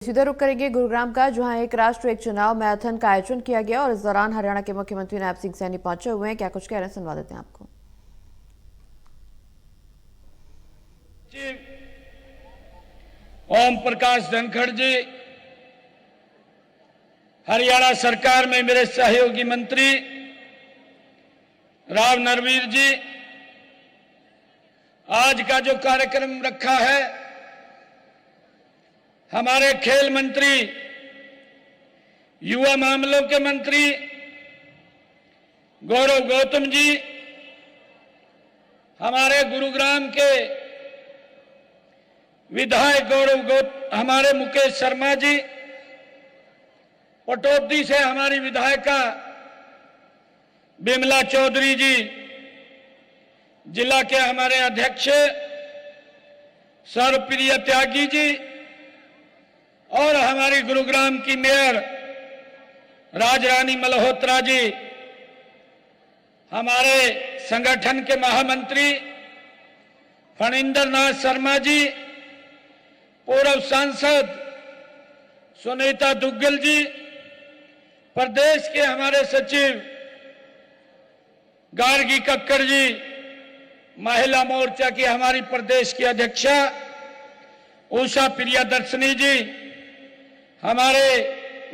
सीधे रुक करेंगे गुरुग्राम का, जहां एक राष्ट्र एक चुनाव मैराथन का आयोजन किया गया और इस दौरान हरियाणा के मुख्यमंत्री नायब सिंह सैनी पहुंचे हुए हैं। क्या कुछ कह रहे हैं, सुनवा देते हैं आपको। ओम प्रकाश धनखड़ जी, हरियाणा सरकार में मेरे सहयोगी मंत्री राव नरवीर जी, आज का जो कार्यक्रम रखा है, हमारे खेल मंत्री, युवा मामलों के मंत्री गौरव गौतम जी, हमारे गुरुग्राम के विधायक हमारे मुकेश शर्मा जी, पटौदी से हमारी विधायिका बिमला चौधरी जी, जिला के हमारे अध्यक्ष सर्वप्रिय त्यागी जी और हमारी गुरुग्राम की मेयर राजरानी मल्होत्रा जी, हमारे संगठन के महामंत्री फणींद्र नाथ शर्मा जी, पूर्व सांसद सुनीता दुग्गल जी, प्रदेश के हमारे सचिव गार्गी कक्कड़ जी, महिला मोर्चा की हमारी प्रदेश की अध्यक्षा उषा प्रियदर्शनी जी, हमारे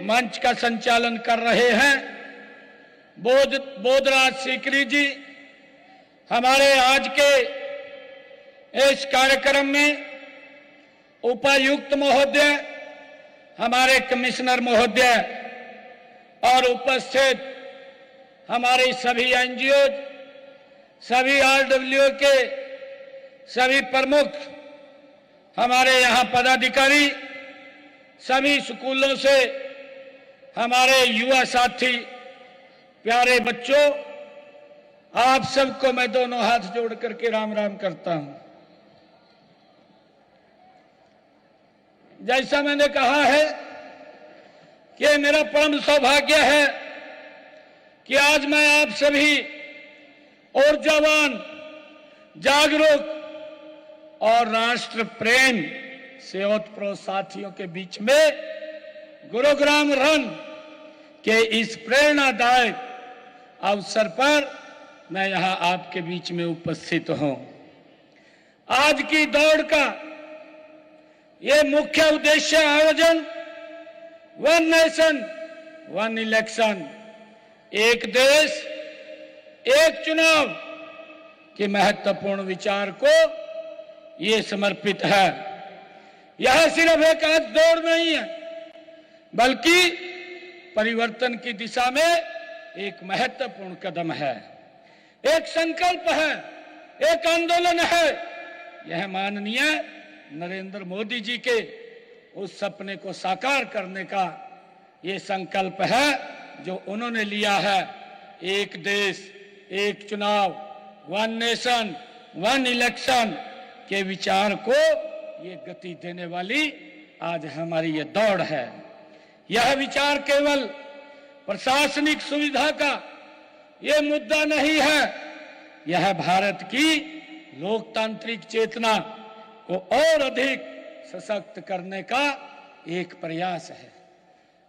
मंच का संचालन कर रहे हैं बोधराज सीकरी जी, हमारे आज के इस कार्यक्रम में उपायुक्त महोदय, हमारे कमिश्नर महोदय और उपस्थित हमारे सभी एनजीओ, सभी आरडब्ल्यू के सभी प्रमुख, हमारे यहाँ पदाधिकारी, सभी स्कूलों से हमारे युवा साथी, प्यारे बच्चों, आप सबको मैं दोनों हाथ जोड़ करके राम राम करता हूं। जैसा मैंने कहा है कि मेरा परम सौभाग्य है कि आज मैं आप सभी ऊर्जावान, जागरूक और राष्ट्र प्रेम से ओतप्रोत साथियों के बीच में गुरुग्राम रन के इस प्रेरणादायक अवसर पर मैं यहां आपके बीच में उपस्थित हूं। आज की दौड़ का ये मुख्य उद्देश्य आयोजन वन नेशन वन इलेक्शन, एक देश एक चुनाव के महत्वपूर्ण विचार को ये समर्पित है। यह सिर्फ एक आज दौड़ नहीं है, बल्कि परिवर्तन की दिशा में एक महत्वपूर्ण कदम है, एक संकल्प है, एक आंदोलन है। यह माननीय नरेंद्र मोदी जी के उस सपने को साकार करने का ये संकल्प है जो उन्होंने लिया है, एक देश एक चुनाव, वन नेशन वन इलेक्शन के विचार को ये गति देने वाली आज हमारी ये दौड़ है। यह विचार केवल प्रशासनिक सुविधा का ये मुद्दा नहीं है, यह भारत की लोकतांत्रिक चेतना को और अधिक सशक्त करने का एक प्रयास है।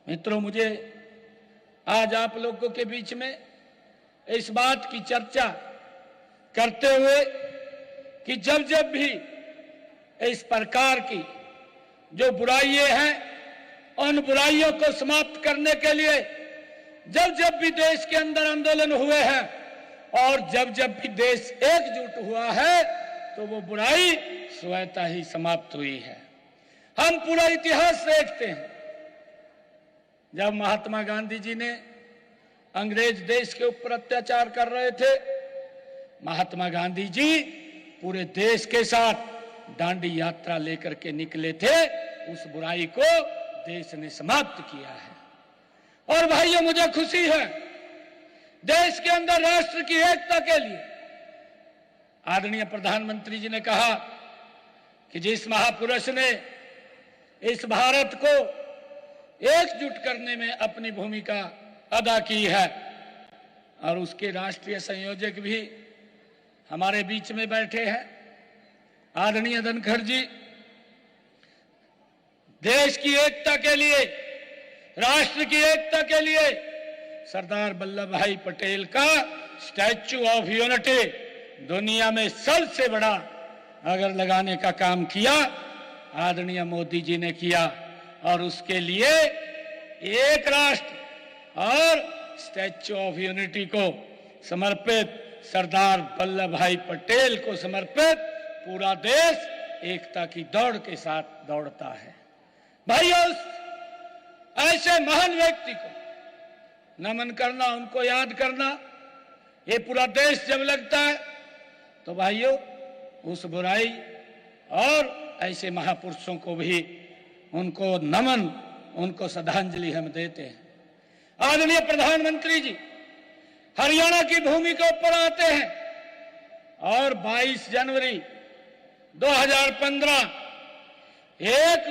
मित्रों, मुझे आज आप लोगों के बीच में इस बात की चर्चा करते हुए कि जब जब भी इस प्रकार की जो बुराइयां हैं, उन बुराइयों को समाप्त करने के लिए जब जब भी देश के अंदर आंदोलन हुए हैं और जब जब भी देश एकजुट हुआ है, तो वो बुराई स्वतः ही समाप्त हुई है। हम पूरा इतिहास देखते हैं, जब महात्मा गांधी जी ने अंग्रेज देश के ऊपर अत्याचार कर रहे थे, महात्मा गांधी जी पूरे देश के साथ दांडी यात्रा लेकर के निकले थे। उस बुराई को देश ने समाप्त किया है। और भाइयों, मुझे खुशी है, देश के अंदर राष्ट्र की एकता के लिए आदरणीय प्रधानमंत्री जी ने कहा कि जिस महापुरुष ने इस भारत को एकजुट करने में अपनी भूमिका अदा की है, और उसके राष्ट्रीय संयोजक भी हमारे बीच में बैठे हैं, आदरणीय धनखड़ जी, देश की एकता के लिए, राष्ट्र की एकता के लिए सरदार वल्लभ भाई पटेल का स्टैच्यू ऑफ यूनिटी दुनिया में सबसे बड़ा अगर लगाने का काम किया आदरणीय मोदी जी ने किया, और उसके लिए एक राष्ट्र और स्टैच्यू ऑफ यूनिटी को समर्पित, सरदार वल्लभ भाई पटेल को समर्पित पूरा देश एकता की दौड़ के साथ दौड़ता है। भाइयों, ऐसे महान व्यक्ति को नमन करना, उनको याद करना, ये पूरा देश जब लगता है तो भाइयों उस बुराई और ऐसे महापुरुषों को भी उनको नमन, उनको श्रद्धांजलि हम देते हैं। आदरणीय प्रधानमंत्री जी हरियाणा की भूमि के ऊपर आते हैं और 22 जनवरी 2015 एक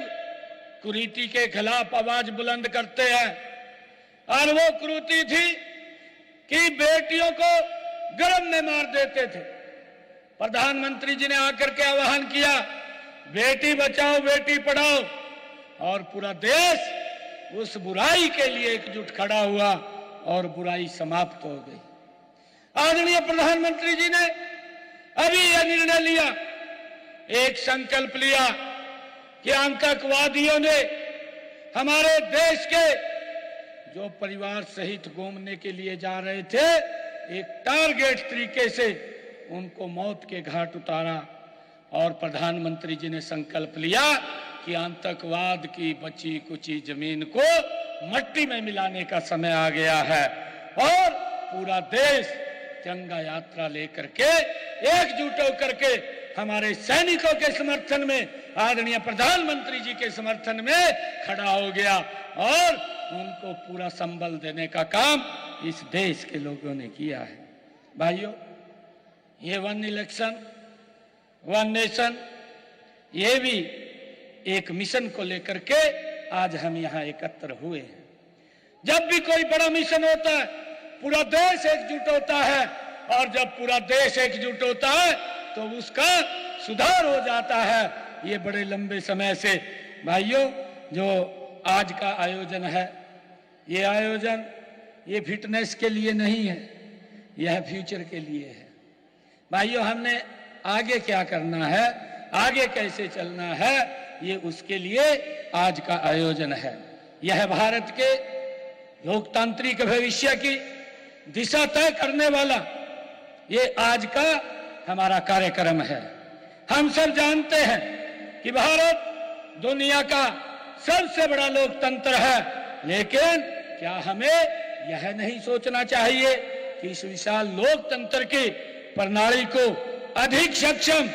कुरीति के खिलाफ आवाज बुलंद करते हैं, और वो कुरीति थी कि बेटियों को गर्भ में मार देते थे। प्रधानमंत्री जी ने आकर के आह्वान किया, बेटी बचाओ बेटी पढ़ाओ, और पूरा देश उस बुराई के लिए एकजुट खड़ा हुआ और बुराई समाप्त हो गई। आदरणीय प्रधानमंत्री जी ने अभी यह निर्णय लिया, एक संकल्प लिया कि आतंकवादियों ने हमारे देश के जो परिवार सहित घूमने के लिए जा रहे थे, एक टारगेट तरीके से उनको मौत के घाट उतारा, और प्रधानमंत्री जी ने संकल्प लिया कि आतंकवाद की बची कुची जमीन को मट्टी में मिलाने का समय आ गया है, और पूरा देश तिरंगा यात्रा लेकर के एकजुट होकर के हमारे सैनिकों के समर्थन में, आदरणीय प्रधानमंत्री जी के समर्थन में खड़ा हो गया, और उनको पूरा संबल देने का काम इस देश के लोगों ने किया है। भाइयों, ये वन इलेक्शन वन नेशन, ये भी एक मिशन को लेकर के आज हम यहाँ एकत्र हुए हैं। जब भी कोई बड़ा मिशन होता है पूरा देश एकजुट होता है, और जब पूरा देश एकजुट होता है तो उसका सुधार हो जाता है। ये बड़े लंबे समय से भाइयों जो आज का आयोजन है, ये आयोजन ये फिटनेस के लिए नहीं है, यह फ्यूचर के लिए है। भाइयों, हमने आगे क्या करना है, आगे कैसे चलना है, ये उसके लिए आज का आयोजन है। यह भारत के लोकतांत्रिक भविष्य की दिशा तय करने वाला ये आज का हमारा कार्यक्रम है। हम सब जानते हैं कि भारत दुनिया का सबसे बड़ा लोकतंत्र है, लेकिन क्या हमें यह नहीं सोचना चाहिए कि इस विशाल लोकतंत्र की प्रणाली को अधिक सक्षम,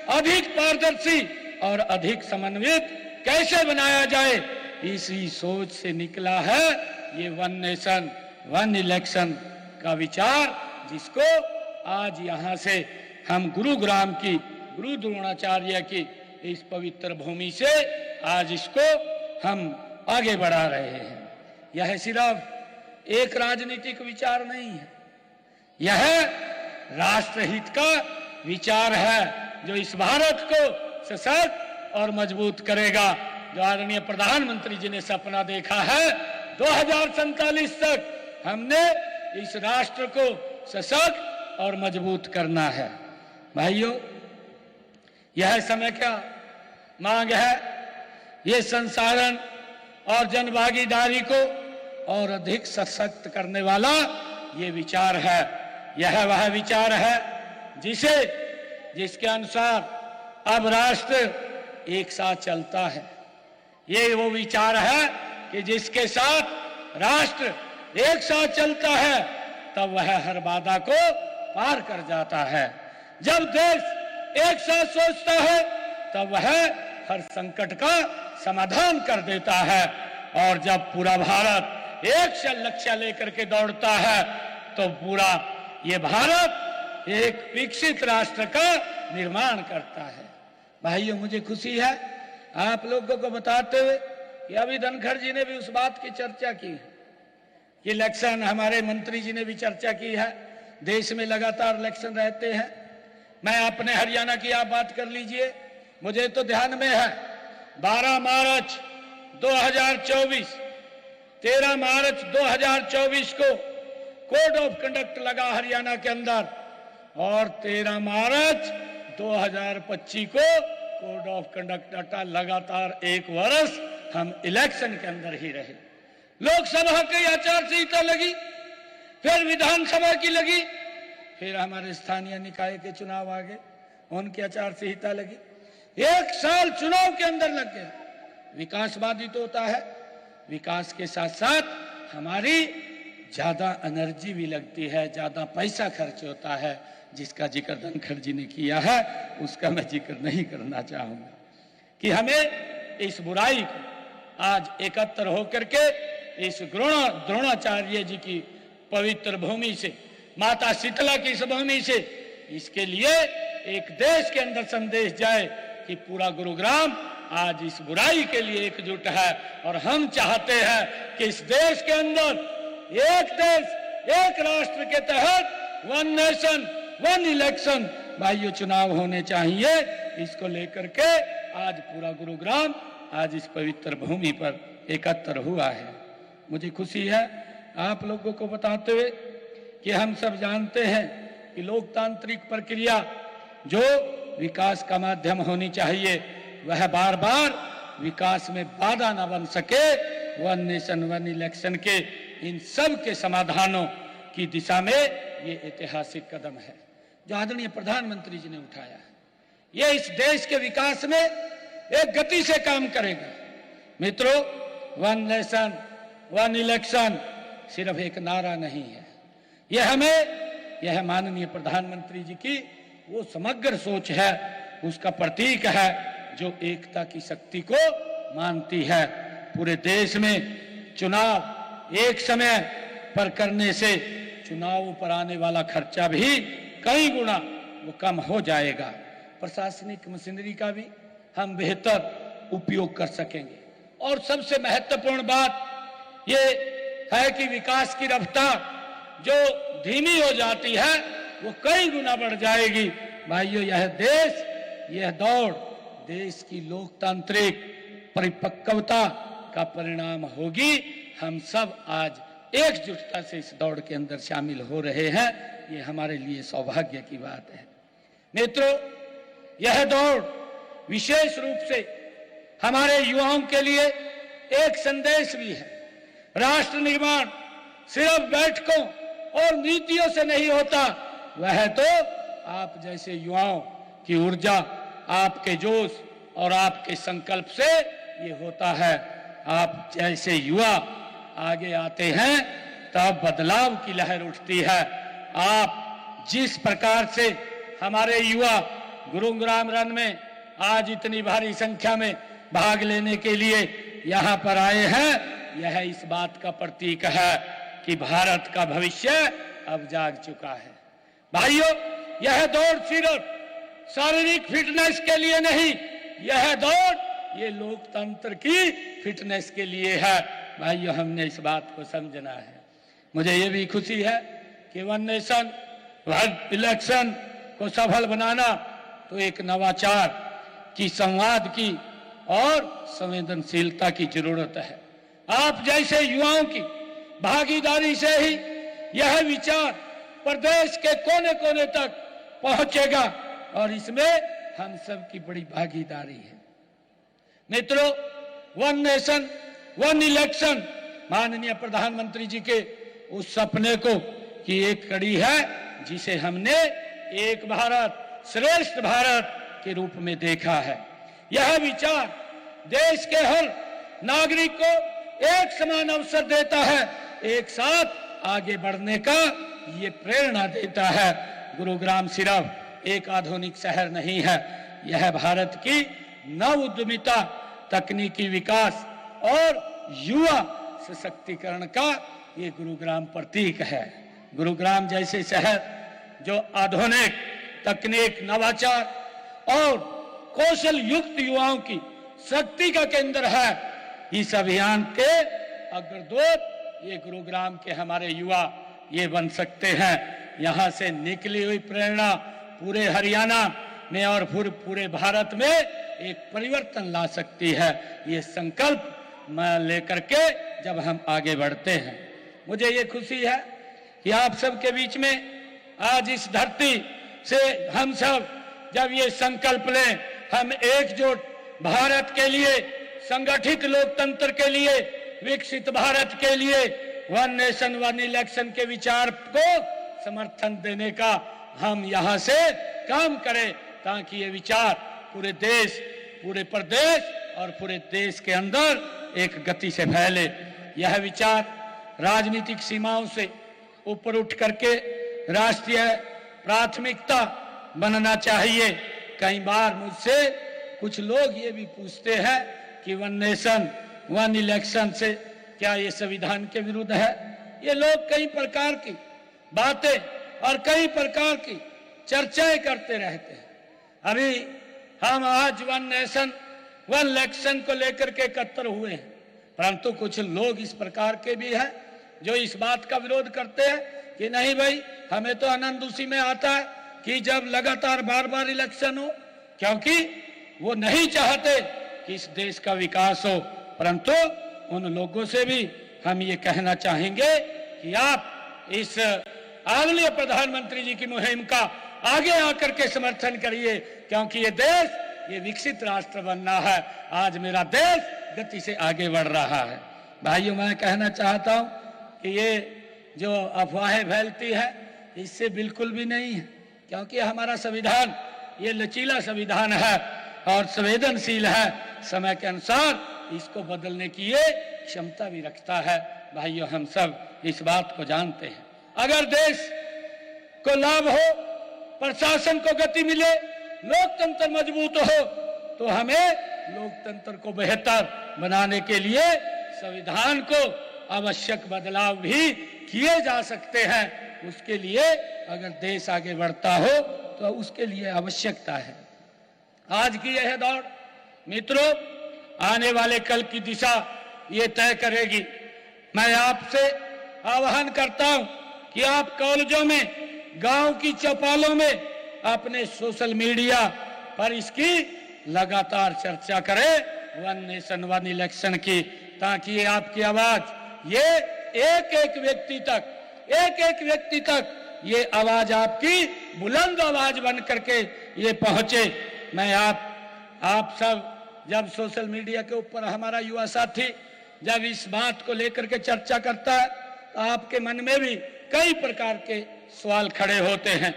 अधिक पारदर्शी और अधिक समन्वित कैसे बनाया जाए? इसी सोच से निकला है ये वन नेशन वन इलेक्शन का विचार, जिसको आज यहाँ से हम गुरुग्राम की गुरु द्रोणाचार्य की इस पवित्र भूमि से आज इसको हम आगे बढ़ा रहे हैं। यह सिर्फ एक राजनीतिक विचार नहीं है, यह राष्ट्रहित का विचार है, जो इस भारत को सशक्त और मजबूत करेगा। जो आदरणीय प्रधानमंत्री जी ने सपना देखा है 2047 तक हमने इस राष्ट्र को सशक्त और मजबूत करना है। भाइयों, यह समय क्या मांग है? ये संसाधन और जनभागीदारी को और अधिक सशक्त करने वाला ये विचार है। यह वह विचार है जिसके अनुसार अब राष्ट्र एक साथ चलता है। ये वो विचार है कि जिसके साथ राष्ट्र एक साथ चलता है तब वह हर बाधा को पार कर जाता है। जब देश एक साथ सोचता है तब वह हर संकट का समाधान कर देता है, और जब पूरा भारत एक लक्ष्य लेकर के दौड़ता है तो पूरा ये भारत एक विकसित राष्ट्र का निर्माण करता है। भाइयों, मुझे खुशी है आप लोगों को बताते हुए कि अभी धनखड़ जी ने भी उस बात की चर्चा की है कि इलेक्शन, हमारे मंत्री जी ने भी चर्चा की है, देश में लगातार इलेक्शन रहते हैं। मैं अपने हरियाणा की आप बात कर लीजिए, मुझे तो ध्यान में है 12 मार्च 2024, 13 मार्च 2024 को कोड ऑफ कंडक्ट लगा हरियाणा के अंदर और 13 मार्च 2025 को कोड ऑफ कंडक्ट हटा। लगातार 1 वर्ष हम इलेक्शन के अंदर ही रहे। लोकसभा की आचार संहिता लगी, फिर विधानसभा की लगी, फिर हमारे स्थानीय निकाय के चुनाव आ गए, उनकी आचार संहिता लगी। 1 साल चुनाव के अंदर लग गया। विकास बाधित होता है, विकास के साथ साथ हमारी ज्यादा एनर्जी भी लगती है, ज्यादा पैसा खर्च होता है, जिसका जिक्र धनखड़ जी ने किया है, उसका मैं जिक्र नहीं करना चाहूंगा कि हमें इस बुराई को आज एकत्र होकर के इस द्रोणाचार्य जी की पवित्र भूमि से, माता शीतला की इस भूमि से, इसके लिए एक देश के अंदर संदेश जाए कि पूरा गुरुग्राम आज इस बुराई के लिए एकजुट है। और हम चाहते हैं कि इस देश के अंदर एक देश एक राष्ट्र के तहत 1 नेशन 1 इलेक्शन भाइयों चुनाव होने चाहिए। इसको लेकर के आज पूरा गुरुग्राम आज इस पवित्र भूमि पर एकत्र हुआ है। मुझे खुशी है आप लोगों को बताते हुए कि हम सब जानते हैं कि लोकतांत्रिक प्रक्रिया जो विकास का माध्यम होनी चाहिए, वह बार बार विकास में बाधा न बन सके। 1 नेशन 1 इलेक्शन के इन सब के समाधानों की दिशा में ये ऐतिहासिक कदम है जो आदरणीय प्रधानमंत्री जी ने उठाया है। ये इस देश के विकास में एक गति से काम करेगा। मित्रों, 1 नेशन 1 इलेक्शन सिर्फ एक नारा नहीं है, यह माननीय प्रधानमंत्री जी की वो समग्र सोच है, उसका प्रतीक है जो एकता की शक्ति को मानती है। पूरे देश में चुनाव एक समय पर करने से चुनाव पर आने वाला खर्चा भी कई गुना वो कम हो जाएगा। प्रशासनिक मशीनरी का भी हम बेहतर उपयोग कर सकेंगे। और सबसे महत्वपूर्ण बात ये है कि विकास की रफ्तार जो धीमी हो जाती है वो कई गुना बढ़ जाएगी। भाइयों, यह दौड़ देश की लोकतांत्रिक परिपक्वता का परिणाम होगी। हम सब आज एकजुटता से इस दौड़ के अंदर शामिल हो रहे हैं, ये हमारे लिए सौभाग्य की बात है। मित्रों, यह दौड़ विशेष रूप से हमारे युवाओं के लिए एक संदेश भी है। राष्ट्र निर्माण सिर्फ बैठकों और नीतियों से नहीं होता, वह तो आप जैसे युवाओं की ऊर्जा, आपके जोश और आपके संकल्प से ये होता है। आप जैसे युवा आगे आते हैं तब बदलाव की लहर उठती है। आप जिस प्रकार से हमारे युवा गुरुग्राम रन में आज इतनी भारी संख्या में भाग लेने के लिए यहाँ पर आए हैं, यह इस बात का प्रतीक है कि भारत का भविष्य अब जाग चुका है। भाइयों, यह दौड़ सिर्फ शारीरिक फिटनेस के लिए नहीं, यह दौड़ ये लोकतंत्र की फिटनेस के लिए है। भाइयों, हमने इस बात को समझना है। मुझे ये भी खुशी है कि 1 नेशन 1 इलेक्शन को सफल बनाना तो एक नवाचार की, संवाद की और संवेदनशीलता की जरूरत है। आप जैसे युवाओं की भागीदारी से ही यह विचार प्रदेश के कोने कोने तक पहुंचेगा और इसमें हम सब की बड़ी भागीदारी है। मित्रों, 1 नेशन 1 इलेक्शन माननीय प्रधानमंत्री जी के उस सपने को की एक कड़ी है जिसे हमने एक भारत श्रेष्ठ भारत के रूप में देखा है। यह विचार देश के हर नागरिक को एक समान अवसर देता है, एक साथ आगे बढ़ने का ये प्रेरणा देता है। गुरुग्राम सिर्फ एक आधुनिक शहर नहीं है, यह भारत की नव उद्यमिता, तकनीकी विकास और युवा सशक्तिकरण का ये गुरुग्राम प्रतीक है। गुरुग्राम जैसे शहर जो आधुनिक तकनीक, नवाचार और कौशल युक्त युवाओं की शक्ति का केंद्र है, इस अभियान के अग्रदूत ये गुरुग्राम के हमारे युवा ये बन सकते हैं। यहाँ से निकली हुई प्रेरणा पूरे हरियाणा में और पूरे भारत में एक परिवर्तन ला सकती है। ये संकल्प में लेकर के जब हम आगे बढ़ते हैं। मुझे ये खुशी है कि आप सबके बीच में आज इस धरती से हम सब जब ये संकल्प लें, हम एकजुट भारत के लिए, संगठित लोकतंत्र के लिए, विकसित भारत के लिए, वन नेशन वन इलेक्शन के विचार को समर्थन देने का हम यहां से काम करें, ताकि ये विचार पूरे देश, पूरे प्रदेश और पूरे देश के अंदर एक गति से फैले। यह विचार राजनीतिक सीमाओं से ऊपर उठ करके राष्ट्रीय प्राथमिकता बनना चाहिए। कई बार मुझसे कुछ लोग ये भी पूछते हैं कि वन नेशन वन इलेक्शन से क्या ये संविधान के विरुद्ध है। ये लोग कई प्रकार की बातें और कई प्रकार की चर्चाएं करते रहते हैं। अभी हम आज वन नेशन वन इलेक्शन को लेकर के एकत्र हुए हैं, परंतु कुछ लोग इस प्रकार के भी हैं जो इस बात का विरोध करते हैं कि नहीं भाई, हमें तो आनंद उसी में आता है कि जब लगातार बार बार इलेक्शन हो, क्योंकि वो नहीं चाहते कि इस देश का विकास हो। परंतु उन लोगों से भी हम ये कहना चाहेंगे कि आप इस आदरणीय प्रधानमंत्री जी की मुहिम का आगे आकर के समर्थन करिए, क्योंकि ये देश, ये विकसित राष्ट्र बनना है। आज मेरा देश गति से आगे बढ़ रहा है। भाइयों, मैं कहना चाहता हूं कि ये जो अफवाहें फैलती है, इससे बिल्कुल भी नहीं है, क्योंकि हमारा संविधान ये लचीला संविधान है और संवेदनशील है। समय के अनुसार इसको बदलने की ये क्षमता भी रखता है। भाइयों, हम सब इस बात को जानते हैं। अगर देश को लाभ हो, प्रशासन को गति मिले, लोकतंत्र मजबूत हो, तो हमें लोकतंत्र को बेहतर बनाने के लिए संविधान को आवश्यक बदलाव भी किए जा सकते हैं। उसके लिए अगर देश आगे बढ़ता हो तो उसके लिए आवश्यकता है। आज की यह दौड़ मित्रों, आने वाले कल की दिशा ये तय करेगी। मैं आपसे आह्वान करता हूं कि आप कॉलेजों में, गांव की चौपालों में, अपने सोशल मीडिया पर इसकी लगातार चर्चा करें, वन नेशन वन इलेक्शन की, ताकि ये आपकी आवाज ये एक एक व्यक्ति तक ये आवाज आपकी बुलंद आवाज बन करके ये पहुंचे। मैं आप सब जब सोशल मीडिया के ऊपर हमारा युवा साथी जब इस बात को लेकर के चर्चा करता है, तो आपके मन में भी कई प्रकार के सवाल खड़े होते हैं,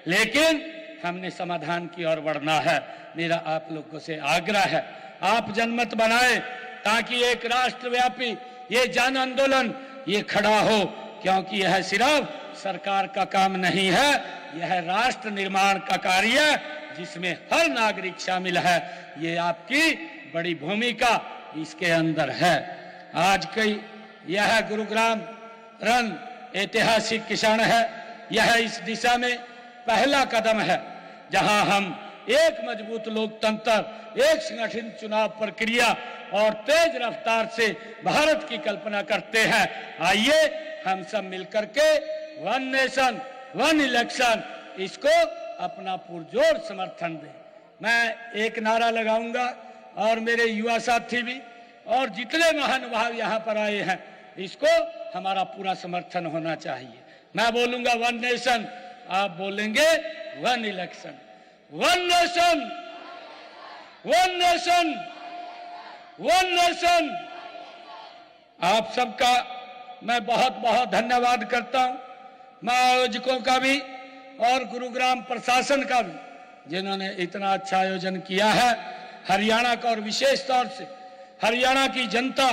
लेकिन हमने समाधान की ओर बढ़ना है। मेरा आप लोगों से आग्रह है, आप जनमत बनाएं, ताकि एक राष्ट्रव्यापी ये जन आंदोलन ये खड़ा हो, क्योंकि यह सिर्फ सरकार का काम नहीं है, यह राष्ट्र निर्माण का कार्य है, जिसमें हर नागरिक शामिल है। ये आपकी बड़ी भूमिका इसके अंदर है। आज की यह गुरुग्राम रन ऐतिहासिक क्षण है। यह इस दिशा में पहला कदम है, जहां हम एक मजबूत लोकतंत्र, एक संगठित चुनाव प्रक्रिया और तेज रफ्तार से भारत की कल्पना करते हैं। आइए हम सब मिलकर के वन नेशन वन इलेक्शन इसको अपना पुरजोर समर्थन दें। मैं एक नारा लगाऊंगा और मेरे युवा साथी भी और जितने महानुभाव यहाँ पर आए हैं, इसको हमारा पूरा समर्थन होना चाहिए। मैं बोलूंगा वन नेशन, आप बोलेंगे one election. One nation one nation one nation. आप सबका मैं बहुत बहुत धन्यवाद करता हूं, मैं आयोजकों का भी और गुरुग्राम प्रशासन का भी, जिन्होंने इतना अच्छा आयोजन किया है। हरियाणा का और विशेष तौर से हरियाणा की जनता,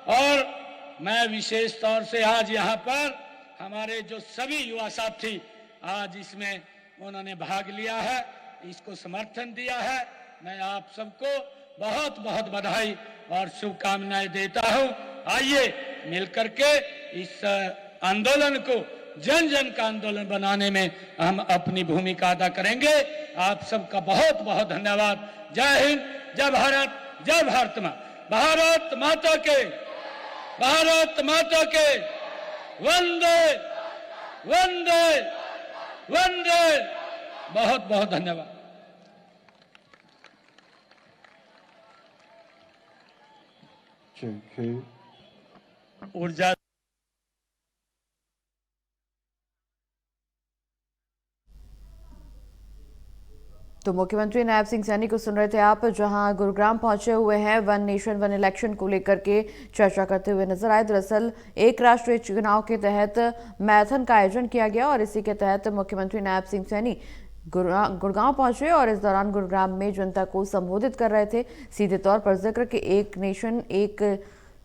और मैं विशेष तौर से आज यहाँ पर हमारे जो सभी युवा साथी आज इसमें उन्होंने भाग लिया है, इसको समर्थन दिया है, मैं आप सबको बहुत बहुत बधाई और शुभकामनाएं देता हूं। आइए मिलकर के इस आंदोलन को जन जन का आंदोलन बनाने में हम अपनी भूमिका अदा करेंगे। आप सबका बहुत बहुत धन्यवाद। जय हिंद, जय भारत, जय भारत मां। भारत माता के, भारत माता के, वंदे वंदे वंदे। बहुत बहुत धन्यवाद। JK. ऊर्जा तो मुख्यमंत्री नायब सिंह सैनी को सुन रहे थे आप, जहां गुरुग्राम पहुंचे हुए हैं वन नेशन वन इलेक्शन को लेकर के चर्चा करते हुए नजर आए। दरअसल एक राष्ट्र एक चुनाव के तहत मैराथन का आयोजन किया गया और इसी के तहत मुख्यमंत्री नायब सिंह सैनी गुड़गांव पहुंचे और इस दौरान गुरुग्राम में जनता को संबोधित कर रहे थे। सीधे तौर पर जिक्र कि एक नेशन एक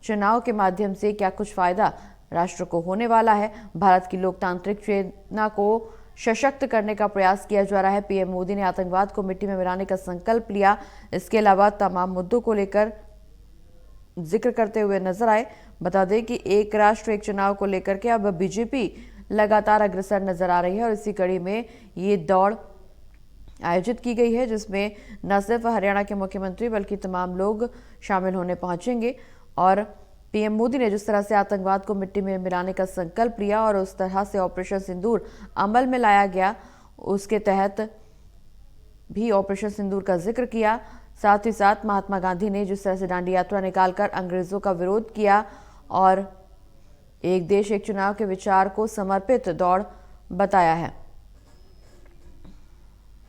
चुनाव के माध्यम से क्या कुछ फायदा राष्ट्र को होने वाला है। भारत की लोकतांत्रिक चेतना को सशक्त करने का प्रयास किया जा रहा है। पीएम मोदी ने आतंकवाद को मिट्टी में मिलाने का संकल्प लिया। इसके अलावा तमाम मुद्दों को लेकर जिक्र करते हुए नजर आए। बता दें कि एक राष्ट्र एक चुनाव को लेकर के अब बीजेपी लगातार अग्रसर नजर आ रही है और इसी कड़ी में ये दौड़ आयोजित की गई है, जिसमें न सिर्फ हरियाणा के मुख्यमंत्री बल्कि तमाम लोग शामिल होने पहुंचेंगे। और पीएम मोदी ने जिस तरह से आतंकवाद को मिट्टी में मिलाने का संकल्प लिया और उस तरह से ऑपरेशन सिंदूर अमल में लाया गया, उसके तहत भी ऑपरेशन सिंदूर का जिक्र किया। साथ ही साथ महात्मा गांधी ने जिस तरह से दांडी यात्रा निकालकर अंग्रेजों का विरोध किया और एक देश एक चुनाव के विचार को समर्पित दौड़ बताया है।